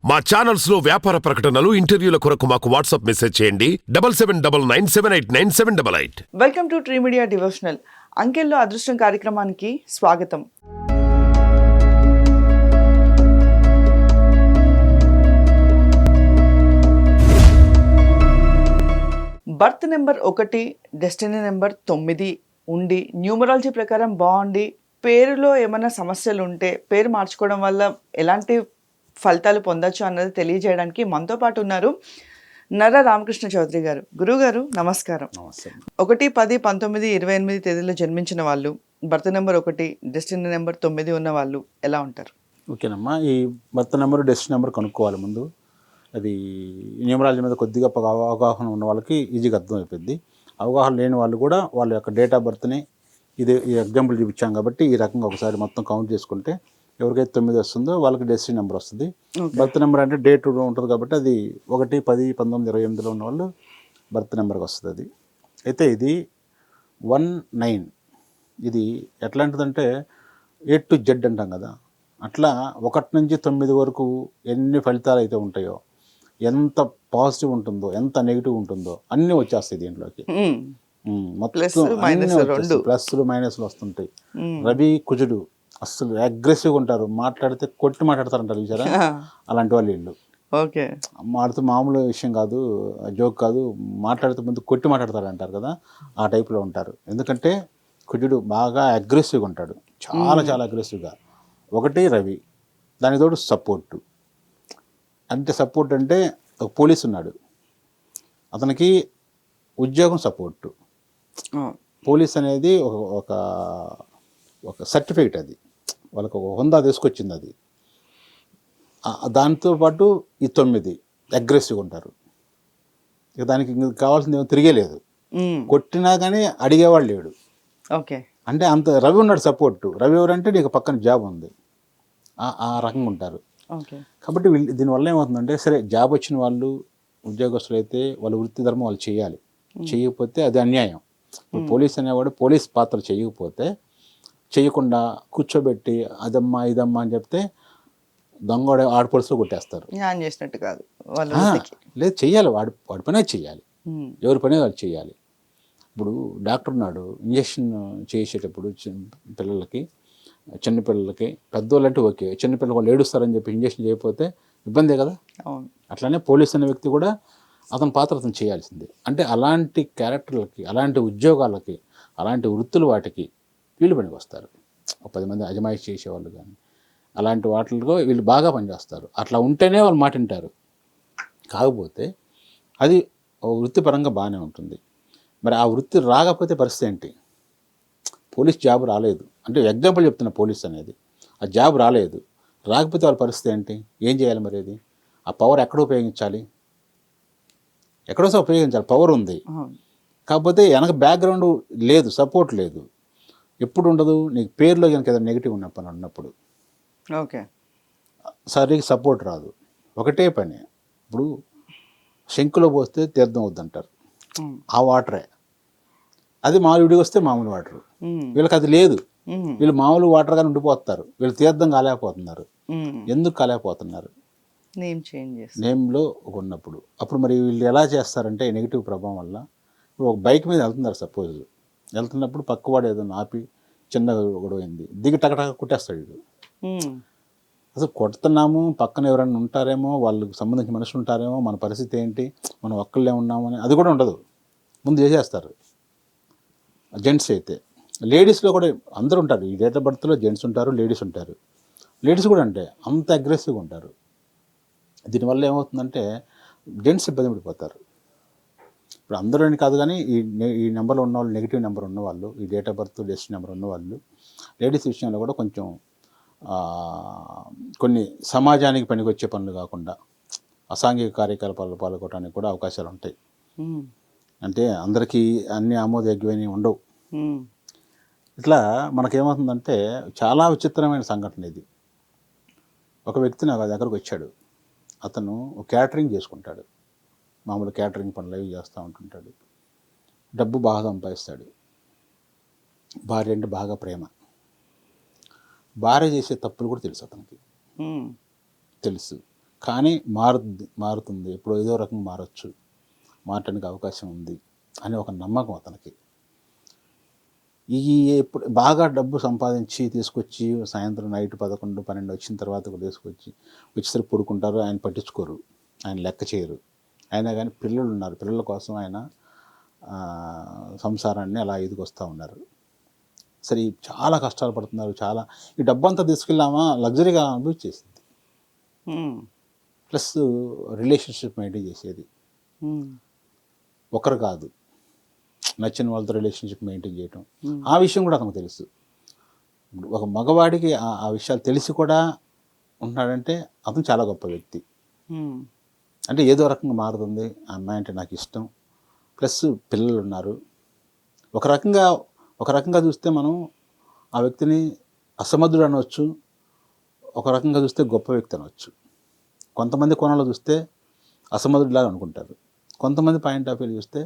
మా ఛానల్స్ లో వ్యాపార ప్రకటనలు, ఇంటర్వ్యూల కొరకు మాకు వాట్సాప్ మెసేజ్ చేయండి 7799789788. Welcome to tree media devotional. అంకెల్లో అదృష్టం కార్యక్రమానికి స్వాగతం. బర్త్ నెంబర్ 1, డెస్టినీ నెంబర్ 9 ఉండి న్యూమరాలజీ ప్రకారం బాగుండి పేరులో ఏమైనా సమస్యలు ఉంటే పేరు మార్చుకోవడం వల్ల ఎలాంటి ఫలితాలు పొందొచ్చు అన్నది తెలియజేయడానికి మనతో పాటు ఉన్నారు నర రామకృష్ణ చౌదరి గారు. గురుగారు నమస్కారం. 1, 10, 19, 28 తేదీలో జన్మించిన వాళ్ళు, బర్త్ నెంబర్ 1, డెస్టినీ నెంబర్ 9 ఉన్న వాళ్ళు ఎలా ఉంటారు? ఓకేనమ్మా, ఈ బర్త్ నెంబర్ డెస్టినీ నెంబర్ కనుక్కోవాలి ముందు. అది న్యూమరాలజీ మీద కొద్దిగా అవగాహన ఉన్న వాళ్ళకి ఈజీగా అర్థమైపోద్ది. అవగాహన లేని వాళ్ళు కూడా వాళ్ళ యొక్క డేట్ ఆఫ్ బర్త్ని ఇది ఈ ఎగ్జాంపుల్ చూపించాం కాబట్టి ఈ రకంగా ఒకసారి మొత్తం కౌంట్ చేసుకుంటే ఎవరికైతే 9 వస్తుందో వాళ్ళకి డెస్టినీ నెంబర్ వస్తుంది. బర్త్ నెంబర్ అంటే డేట్ ఉంటుంది కాబట్టి అది 1, 10, 19, 28లో ఉన్న వాళ్ళు బర్త్ నెంబర్కి వస్తుంది. అది అయితే ఇది 19 ఇది ఎట్లాంటిదంటే A to Z అంటాం కదా, అట్లా 1 నుంచి 9 వరకు ఎన్ని ఫలితాలు అయితే ఉంటాయో, ఎంత పాజిటివ్ ఉంటుందో, ఎంత నెగిటివ్ ఉంటుందో అన్నీ వచ్చేస్తాయి దీంట్లోకి. ప్లస్లు మైనస్లు వస్తుంటాయి. రవి కుజుడు అస్సలు అగ్రెసివ్గా ఉంటారు, మాట్లాడితే కొట్టి మాట్లాడతారంటారు చూసారా, అలాంటి వాళ్ళు వీళ్ళు. ఓకే, మాట్లాడుతూ మామూలు విషయం కాదు, జోక్ కాదు, మాట్లాడితే ముందు కొట్టి మాట్లాడతారు అంటారు కదా, ఆ టైప్లో ఉంటారు. ఎందుకంటే కుజుడు బాగా అగ్రెసివ్గా ఉంటాడు, చాలా చాలా అగ్రెసివ్గా. 1 రవి, దాని తోడు సపోర్టు. అంటే సపోర్ట్ అంటే ఒక పోలీస్ ఉన్నాడు, అతనికి ఉద్యోగం సపోర్టు. పోలీస్ అనేది ఒక ఒక సర్టిఫికేట్, అది వాళ్ళకు ఒక హోదా తీసుకొచ్చింది. అది దాంతోపాటు ఈ 9 అగ్రెసివ్గా ఉంటారు. ఇక దానికి కావాల్సింది ఏమో తిరిగేలేదు, కొట్టినా కానీ అడిగేవాడు లేడు. ఓకే, అంటే అంత రవి ఉన్నాడు సపోర్టు. రవి ఎవరంటే నీకు పక్కన జాబ్ ఉంది, ఆ రకంగా ఉంటారు. కాబట్టి దీనివల్ల ఏమవుతుందంటే, సరే జాబ్ వచ్చిన వాళ్ళు ఉద్యోగస్తులు అయితే వాళ్ళ వృత్తి ధర్మం వాళ్ళు చేయాలి, చేయకపోతే అది అన్యాయం. పోలీస్ అనేవాడు పోలీస్ పాత్ర చేయకుండా కూర్చోబెట్టి అదమ్మా ఇదమ్మా అని చెప్తే దొంగ ఆడపడుసులో కొట్టేస్తారు. చేసినట్టు కాదు, లేదు చెయ్యాలి, వాడి పనే చెయ్యాలి, ఎవరి పనే వాళ్ళు చెయ్యాలి. ఇప్పుడు డాక్టర్ ఉన్నాడు, ఇంజక్షన్ చేసేటప్పుడు పిల్లలకి, చిన్నపిల్లలకి, పెద్దవాళ్ళంటే ఓకే, చిన్నపిల్లలు వాళ్ళు ఏడుస్తారని చెప్పి ఇంజక్షన్ చేయకపోతే ఇబ్బందే కదా. అట్లానే పోలీస్ అనే వ్యక్తి కూడా అతని పాత్ర అతను చేయాల్సిందే. అంటే అలాంటి క్యారెక్టర్లకి, అలాంటి ఉద్యోగాలకి, అలాంటి వృత్తులు వాటికి వీళ్ళు పనికి వస్తారు. 10 మంది అజమాయిషి చేసేవాళ్ళు కానీ అలాంటి వాటిలో వీళ్ళు బాగా పనిచేస్తారు. అట్లా ఉంటేనే వాళ్ళు మాట వింటారు. కాకపోతే అది వృత్తిపరంగా బాగానే ఉంటుంది. మరి ఆ వృత్తి రాకపోతే పరిస్థితి ఏంటి? పోలీస్ జాబ్ రాలేదు అంటే ఎగ్జాంపుల్ చెప్తున్న, పోలీస్ అనేది ఆ జాబ్ రాకపోతే వాళ్ళ పరిస్థితి ఏంటి? ఏం చేయాలి మరి? అది ఆ పవర్ ఎక్కడ ఉపయోగించాలి? ఎక్కడోసారి ఉపయోగించాలి, పవర్ ఉంది. కాకపోతే వెనక బ్యాక్గ్రౌండ్ లేదు, సపోర్ట్ లేదు. ఎప్పుడు ఉండదు? నీకు పేరులో కనుక ఏదైనా నెగిటివ్ ఉన్నప్పుడు ఓకే, సరిగ్గా సపోర్ట్ రాదు. ఒకటే పని, ఇప్పుడు శంకులో పోస్తే తీర్థం వద్దంటారు, ఆ వాటరే. అది మామూలు విడిగి వస్తే మామూలు వాటర్. వీళ్ళకి అది లేదు, వీళ్ళు మామూలు వాటర్గానే ఉండిపోతారు, వీళ్ళు తీర్థం కాలేకపోతున్నారు. ఎందుకు కాలేకపోతున్నారు? నేమ్లో ఉన్నప్పుడు. అప్పుడు మరి వీళ్ళు ఎలా చేస్తారంటే నెగిటివ్ ప్రభావం వల్ల, ఇప్పుడు ఒక బైక్ మీద వెళ్తున్నారు, సపోజ్ వెళ్తున్నప్పుడు పక్కవాడు ఏదైనా ఆపి చిన్నగా గొడవైంది, దిగి టకటక కుట్టేస్తాడు వీడు. అసలు కొడుతున్నాము, పక్కన ఎవరైనా ఉంటారేమో, వాళ్ళకి సంబంధించిన మనుషులు ఉంటారేమో, మన పరిస్థితి ఏంటి, మనం ఒక్కళ్ళే ఉన్నామని అది కూడా ఉండదు, ముందు చేసేస్తారు. జెంట్స్ అయితే, లేడీస్లో కూడా అందరూ ఉంటారు. ఈ డేట్ ఆఫ్ బర్త్లో జెంట్స్ ఉంటారు, లేడీస్ ఉంటారు. లేడీస్ కూడా అంటే అంత అగ్రెసివ్గా ఉంటారు. దీనివల్ల ఏమవుతుందంటే జెంట్స్ ఇబ్బంది పడిపోతారు. ఇప్పుడు అందరూ అని కాదు కానీ ఈ నెంబర్లో ఉన్నవాళ్ళు, నెగిటివ్ నెంబర్ ఉన్నవాళ్ళు, ఈ date of birth destiny number ఉన్నవాళ్ళు, లేడీస్ విషయంలో కూడా కొంచెం కొన్ని సమాజానికి పనికొచ్చే పనులు కాకుండా అసాంఘిక కార్యకలాపాలు పాల్గొనడానికి కూడా అవకాశాలు ఉంటాయి. అంటే అందరికీ అన్ని ఆమోదయోగ్యమైనవి ఉండవు. ఇట్లా మనకేమవుతుందంటే చాలా విచిత్రమైన సంఘటన ఇది. ఒక వ్యక్తి నా దగ్గరకు వచ్చాడు, అతను క్యాటరింగ్ చేసుకుంటాడు, మామూలు క్యాటరింగ్ పనులు అవి చేస్తూ ఉంటుంటాడు, డబ్బు బాగా సంపాదిస్తాడు, భార్య అంటే బాగా ప్రేమ. భార్య చేసే తప్పులు కూడా తెలుసు అతనికి, తెలుసు. కానీ మారుతుంది, ఎప్పుడో ఏదో రకంగా మారచ్చు, మారటానికి అవకాశం ఉంది అనే ఒక నమ్మకం అతనికి. ఈ ఎప్పుడు బాగా డబ్బు సంపాదించి తీసుకొచ్చి సాయంత్రం నైట్ 11, 12 వచ్చిన తర్వాత కూడా తీసుకొచ్చి వచ్చేసరికి పడుకుంటారు, ఆయన పట్టించుకోరు, ఆయన లెక్క చేయరు. అయినా కానీ పిల్లలు ఉన్నారు, పిల్లల కోసం ఆయన సంసారాన్ని అలా ఎదుకొస్తూ ఉన్నారు. సరే చాలా కష్టాలు పడుతున్నారు, చాలా ఈ డబ్బంతా తీసుకెళ్ళామా లగ్జరీగా అనిపించేసింది. ప్లస్ రిలేషన్షిప్ మెయింటైన్ చేసేది ఒకరు కాదు, నచ్చిన వాళ్ళతో రిలేషన్షిప్ మెయింటైన్ చేయటం, ఆ విషయం కూడా అతనికి తెలుసు. ఒక మగవాడికి ఆ విషయాలు తెలిసి కూడా ఉన్నాడంటే అతను చాలా గొప్ప వ్యక్తి. అంటే ఏదో రకంగా మారుతుంది, ఆ అమ్మాయి అంటే నాకు ఇష్టం, ప్లస్ పిల్లలు ఉన్నారు. ఒక రకంగా చూస్తే మనం ఆ వ్యక్తిని అసమర్థుడు అనవచ్చు, ఒక రకంగా చూస్తే గొప్ప వ్యక్తి అనవచ్చు. కొంతమంది కోణంలో చూస్తే అసమర్థుడిలాగా అనుకుంటారు, కొంతమంది పాయింట్ ఆఫ్ వ్యూ చూస్తే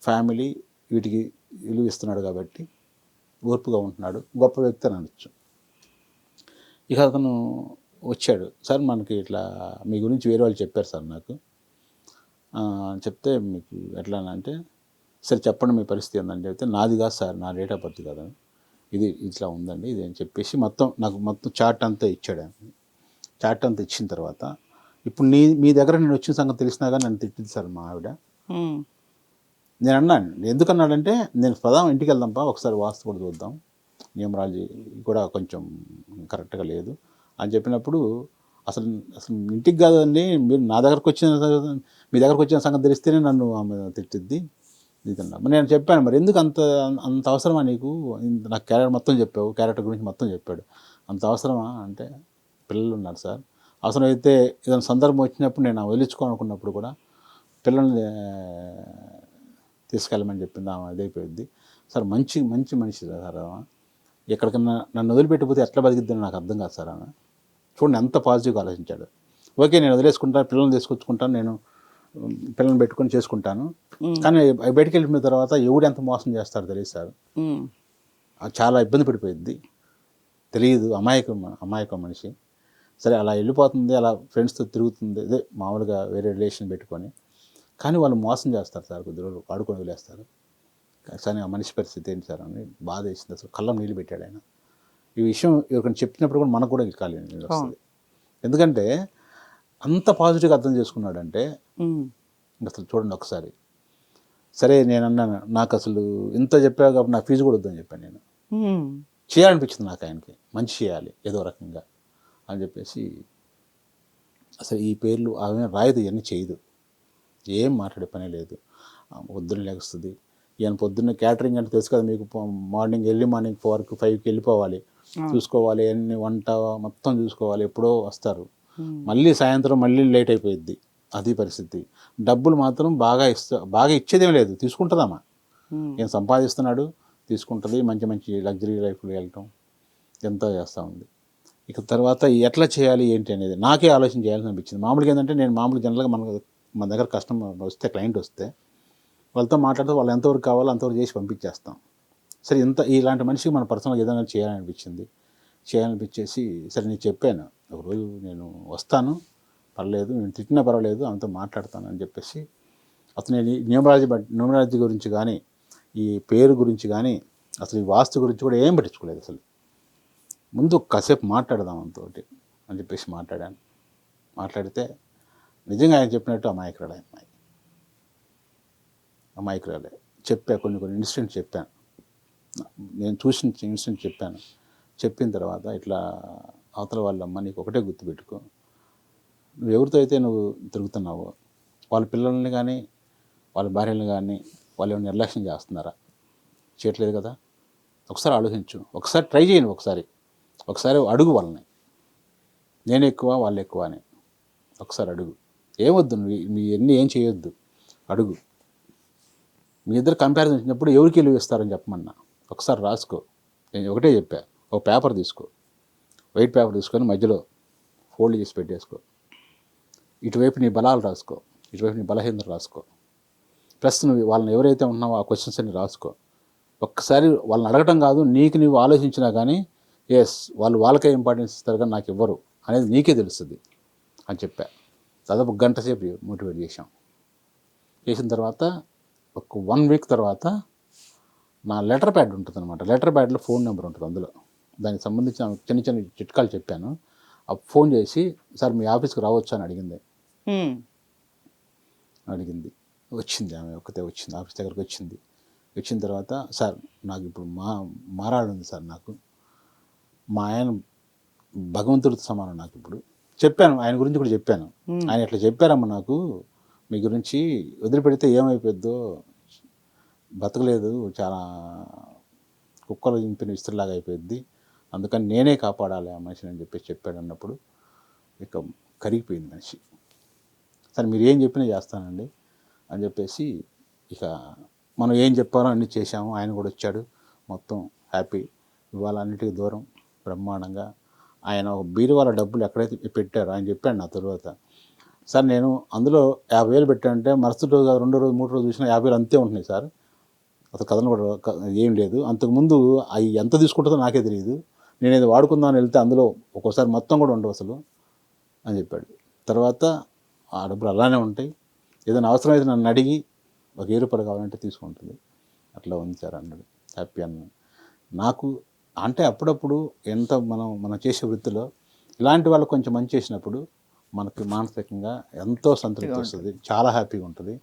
ఫ్యామిలీ వీటికి విలువ ఇస్తున్నాడు కాబట్టి ఓర్పుగా ఉంటున్నాడు, గొప్ప వ్యక్తి అని అనొచ్చు. ఇక అతను వచ్చాడు, సార్ మనకి ఇట్లా మీ గురించి వేరే వాళ్ళు చెప్పారు సార్ నాకు, చెప్తే మీకు ఎట్లా అంటే సరే చెప్పండి మీ పరిస్థితి ఏందని చెప్తే నాది కాదు సార్, నా డేట్ ఆఫ్ బర్త్ కాదని, ఇది ఇట్లా ఉందండి ఇది అని చెప్పేసి నాకు మొత్తం చార్ట్ అంతా ఇచ్చాడు. చార్ట్ అంతా ఇచ్చిన తర్వాత ఇప్పుడు మీ దగ్గర నేను వచ్చిన సంగతి తెలిసినా కానీ నన్ను తిట్టింది సార్ మా ఆవిడ. నేను అన్నాను, ఎందుకన్నాడంటే నేను ప్రధాన ఇంటికి వెళ్దాంపా ఒకసారి వాస్తు కూడా చూద్దాం, న్యూమరాలజీ కూడా కొంచెం కరెక్ట్గా లేదు అని చెప్పినప్పుడు అసలు ఇంటికి కాదండి, మీరు మీ దగ్గరకు వచ్చిన సంగతి తెలిస్తేనే నన్ను ఆమె తిట్టిద్ది ఇదన్నా. నేను చెప్పాను, మరి ఎందుకు అంత అవసరమా నీకు, నాకు క్యారెక్టర్ మొత్తం చెప్పావు, క్యారెక్టర్ గురించి మొత్తం చెప్పాడు, అంత అవసరమా అంటే పిల్లలు ఉన్నారు సార్, అవసరమైతే ఏదైనా సందర్భం వచ్చినప్పుడు నేను వదిలించుకోవాలనుకున్నప్పుడు కూడా పిల్లల్ని తీసుకెళ్ళమని చెప్పింది ఆమె, అదైపోయింది సార్. మంచి మనిషి సార్ ఆమె, ఎక్కడికన్నా నన్ను వదిలిపెట్టిపోతే ఎట్లా బతికిద్దని నాకు అర్థం కాదు సార్ ఆమె. చూడండి ఎంత పాజిటివ్గా ఆలోచించాడు. ఓకే నేను వదిలేసుకుంటాను, పిల్లల్ని తీసుకొచ్చుకుంటాను, నేను పిల్లల్ని పెట్టుకొని చేసుకుంటాను, కానీ బయటికి వెళ్ళిన తర్వాత ఎవడు ఎంత మోసం చేస్తారో తెలియదు సార్, చాలా ఇబ్బంది పడిపోయింది, తెలియదు, అమాయకం మనిషి. సరే అలా వెళ్ళిపోతుంది, అలా ఫ్రెండ్స్తో తిరుగుతుంది, అదే మామూలుగా వేరే రిలేషన్ పెట్టుకొని, కానీ వాళ్ళు మోసం చేస్తారు సార్, కొద్ది రోజులు వాడుకొని వదిలేస్తారు. కానీ ఆ మనిషి పరిస్థితి ఏంటి సార్ అని బాధ వేసింది, అసలు కళ్ళం నీళ్ళు పెట్టాడు ఆయన. ఈ విషయం ఎవరికైనా చెప్పినప్పుడు కూడా మనకు కూడా ఎక్కాలి వస్తుంది, ఎందుకంటే అంత పాజిటివ్గా అర్థం చేసుకున్నాడంటే అసలు చూడండి ఒకసారి. సరే నేను అన్నాను, నాకు అసలు ఇంత చెప్పావు కాబట్టి నాకు ఫీజు కూడా వద్దని చెప్పాను నేను, చేయాలనిపించింది నాకు ఆయనకి, మంచి చేయాలి ఏదో రకంగా అని చెప్పేసి. అసలు ఈ పేర్లు ఆమె రాయదు, ఇవన్నీ చేయదు, ఏం మాట్లాడే పని లేదు. పొద్దున్న లేస్తుంది, ఈయన పొద్దున్న క్యాటరింగ్ అంటే తెలుసు కదా మీకు, ఎర్లీ మార్నింగ్ 4కి 5కి వెళ్ళిపోవాలి, చూసుకోవాలి, అన్ని వంట మొత్తం చూసుకోవాలి, ఎప్పుడో వస్తారు, మళ్ళీ సాయంత్రం మళ్ళీ లేట్ అయిపోయిద్ది, అది పరిస్థితి. డబ్బులు మాత్రం బాగా ఇచ్చేదేం లేదు, తీసుకుంటుందమ్మా, ఈయన సంపాదిస్తున్నాడు, తీసుకుంటుంది, మంచి లగ్జరీ లైఫ్లో వెళ్ళటం ఎంతో చేస్తూ ఉంది. ఇక తర్వాత ఎట్లా చేయాలి ఏంటి అనేది నాకే ఆలోచన చేయాలని అనిపించింది. మామూలుగా ఏంటంటే నేను జనరల్గా మన దగ్గర కస్టమర్ వస్తే, క్లయింట్ వస్తే వాళ్ళతో మాట్లాడితే వాళ్ళు ఎంతవరకు కావాలో అంతవరకు చేసి పంపించేస్తాం. సరే ఇలాంటి మనిషికి మన పర్సనల్గా ఏదైనా చేయాలనిపించేసి సరే నేను చెప్పాను, ఒకరోజు నేను వస్తాను, పర్లేదు, నేను తిట్టినా పర్వాలేదు, ఆమెతో మాట్లాడతాను అని చెప్పేసి అతను న్యూమరాలజీ గురించి కానీ, ఈ పేరు గురించి కానీ, అసలు ఈ వాస్తు గురించి కూడా ఏం పట్టించుకోలేదు. అసలు ముందు కాసేపు మాట్లాడదాం అంతోటి అని చెప్పేసి మాట్లాడితే నిజంగా ఆయన చెప్పినట్టు అమాయకురాలే. కొన్ని ఇన్సిడెంట్ చెప్పాను, నేను చూసిన ఇన్సిడెంట్ చెప్పాను. చెప్పిన తర్వాత ఇట్లా అవతల వాళ్ళమ్మ, నీకు ఒకటే గుర్తుపెట్టుకో, నువ్వు ఎవరితో అయితే నువ్వు తిరుగుతున్నావో వాళ్ళ పిల్లల్ని కానీ వాళ్ళ భార్యలను కానీ వాళ్ళు ఏమైనా నిర్లక్ష్యం చేస్తున్నారా, చేయట్లేదు కదా, ఒకసారి ఆలోచించు, ఒకసారి ట్రై చేయండి, ఒకసారి అడుగు వాళ్ళని, నేను ఎక్కువ వాళ్ళు ఎక్కువ అని ఒకసారి అడుగు. ఏమొద్దు, మీ ఎన్ని ఏం చేయొద్దు, అడుగు. మీ ఇద్దరు కంపారిజన్ వచ్చినప్పుడు ఎవరికి విలువ ఇస్తారని చెప్పమన్నా ఒకసారి రాసుకో. నేను ఒకటే చెప్పా, ఒక పేపర్ తీసుకో, వైట్ పేపర్ తీసుకొని మధ్యలో ఫోల్డ్ చేసి పెట్టేసుకో, ఇటువైపు నీ బలాలు రాసుకో, ఇటువైపు నీ బలహీనతలు రాసుకో, ప్లస్ నువ్వు వాళ్ళని ఎవరైతే ఉన్నావో ఆ క్వశ్చన్స్ అన్ని రాసుకో. ఒక్కసారి వాళ్ళని అడగటం కాదు, నీవు ఆలోచించినా కానీ వాళ్ళకే ఇంపార్టెన్స్ ఇస్తారు కానీ నాకు ఇవ్వరు అనేది నీకే తెలుస్తుంది. అని చెప్పా. దాదాపు గంట సేపు మోటివేట్ చేశాం. చేసిన తర్వాత ఒక 1 వీక్ తర్వాత నా లెటర్ ప్యాడ్ ఉంటుంది అనమాట. లెటర్ ప్యాడ్లో ఫోన్ నెంబర్ ఉంటుంది. అందులో దానికి సంబంధించిన చిన్న చిన్న చిట్కాలు చెప్పాను. ఆ ఫోన్ చేసి సార్ మీ ఆఫీస్కి రావచ్చా అని అడిగింది. వచ్చింది, ఆమె ఒక్కతే వచ్చింది, ఆఫీస్ దగ్గరకు వచ్చింది. వచ్చిన తర్వాత సార్ నాకు ఇప్పుడు మారాడు ఉంది సార్, నాకు మా ఆయన భగవంతుడితో సమానం నాకు ఇప్పుడు చెప్పాను. ఆయన గురించి కూడా చెప్పాను. ఆయన ఇట్లా చెప్పారమ్మా నాకు మీ గురించి, వదిలిపెడితే ఏమైపోద్దో, బతకలేదు, చాలా కుక్కలు ఇంపిన విస్తరిలాగా అయిపోద్ది, అందుకని నేనే కాపాడాలి ఆ మనిషిని అని చెప్పాడు. అన్నప్పుడు ఇక కరిగిపోయింది మనిషి. సరే మీరు ఏం చెప్పినా చేస్తానండి అని చెప్పేసి ఇక మనం ఏం చెప్పారో అన్నీ చేశాము. ఆయన కూడా వచ్చాడు, మొత్తం హ్యాపీ. ఇవాళ అన్నిటికీ దూరం బ్రహ్మాండంగా. ఆయన ఒక బీరువాల డబ్బులు ఎక్కడైతే పెట్టారో ఆయన చెప్పాడు నా తర్వాత, సార్ నేను అందులో 50,000 పెట్టానంటే మరుసటి రోజు 2 రోజు 3 రోజు చూసినా 50,000 అంతే ఉంటున్నాయి సార్, అసలు కథను కూడా ఏం లేదు. అంతకుముందు అవి ఎంత తీసుకుంటుందో నాకే తెలియదు, నేను ఇది వాడుకుందామని వెళ్తే అందులో ఒక్కోసారి మొత్తం కూడా ఉండవు అసలు అని చెప్పాడు. తర్వాత ఆ డబ్బులు అలానే ఉంటాయి, ఏదైనా అవసరమైతే నన్ను అడిగి ఒక 1000 రూపాయలు కావాలంటే తీసుకుంటుంది, అట్లా ఉంది సార్ అన్నాడు. హ్యాపీ అన్నాడు. నాకు అంటే అప్పుడప్పుడు ఎంత మనం చేసే వృత్తిలో ఇలాంటి వాళ్ళు కొంచెం మంచి చేసినప్పుడు మనకి మానసికంగా ఎంతో సంతృప్తి వస్తుంది, చాలా హ్యాపీగా ఉంటుంది.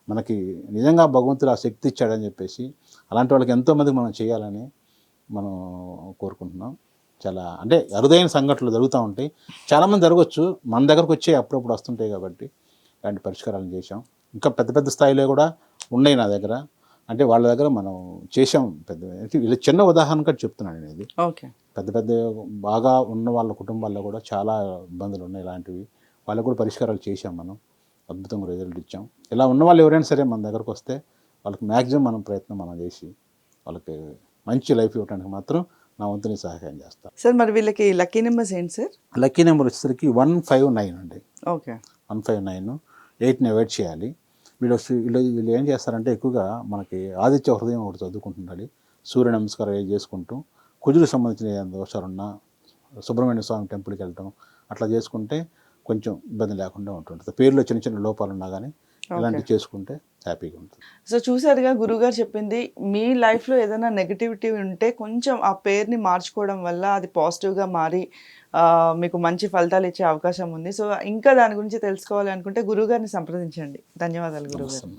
మనకి నిజంగా భగవంతుడు ఆ శక్తి ఇచ్చాడని చెప్పేసి అలాంటి వాళ్ళకి ఎంతోమందికి మనం చేయాలని మనం కోరుకుంటున్నాం. చాలా అంటే అరుదైన సంఘటనలు జరుగుతూ ఉంటాయి, చాలామంది జరగవచ్చు, మన దగ్గరకు వచ్చే అప్పుడప్పుడు వస్తుంటాయి కాబట్టి ఇలాంటి పరిష్కారాలు చేశాం. ఇంకా పెద్ద పెద్ద స్థాయిలో కూడా ఉన్నాయి నా దగ్గర, అంటే వాళ్ళ దగ్గర మనం చేసాం. ఇలా చిన్న ఉదాహరణగా చెప్తున్నాను నేను ఇది. ఓకే. పెద్ద పెద్ద బాగా ఉన్న వాళ్ళ కుటుంబాల్లో కూడా చాలా ఇబ్బందులు ఉన్నాయి ఇలాంటివి, వాళ్ళకు కూడా పరిష్కారాలు చేసాం మనం, అద్భుతంగా రిజల్ట్ ఇచ్చాం. ఇలా ఉన్న వాళ్ళు ఎవరైనా సరే మన దగ్గరకు వస్తే వాళ్ళకి మ్యాక్సిమం మనం ప్రయత్నం మనం చేసి వాళ్ళకి మంచి లైఫ్ ఇవ్వడానికి మాత్రం నా వంతుని సహాయం చేస్తాను. సార్ మరి వీళ్ళకి లక్కీ నెంబర్స్ ఏంటి సార్? లక్కీ నెంబర్ వచ్చేసరికి 159 అండి. ఓకే. 159, 8ని అవాయిడ్ చేయాలి. వీళ్ళు ఏం చేస్తారంటే ఎక్కువగా మనకి ఆదిత్య హృదయం ఒకటి చదువుకుంటుండాలి, సూర్య నమస్కారం చేసుకుంటూ, కుజులకు సంబంధించిన ఏదైనా దోషాలున్నా సుబ్రహ్మణ్య స్వామి టెంపుల్కి వెళ్ళటం అట్లా చేసుకుంటే కొంచెం ఇబ్బంది లేకుండా ఉంటుంటుంది. పేరులో చిన్న చిన్న లోపాలు ఉన్నా కానీ ఇలాంటివి చేసుకుంటే హ్యాపీగా ఉంటుంది. సో చూసారుగా గురువుగారు చెప్పింది, మీ లైఫ్లో ఏదైనా నెగిటివిటీ ఉంటే కొంచెం ఆ పేరుని మార్చుకోవడం వల్ల అది పాజిటివ్గా మారి మీకు మంచి ఫలితాలు ఇచ్చే అవకాశం ఉంది. సో ఇంకా దాని గురించి తెలుసుకోవాలి అనుకుంటే గురువుగారిని సంప్రదించండి. ధన్యవాదాలు గురువుగారు.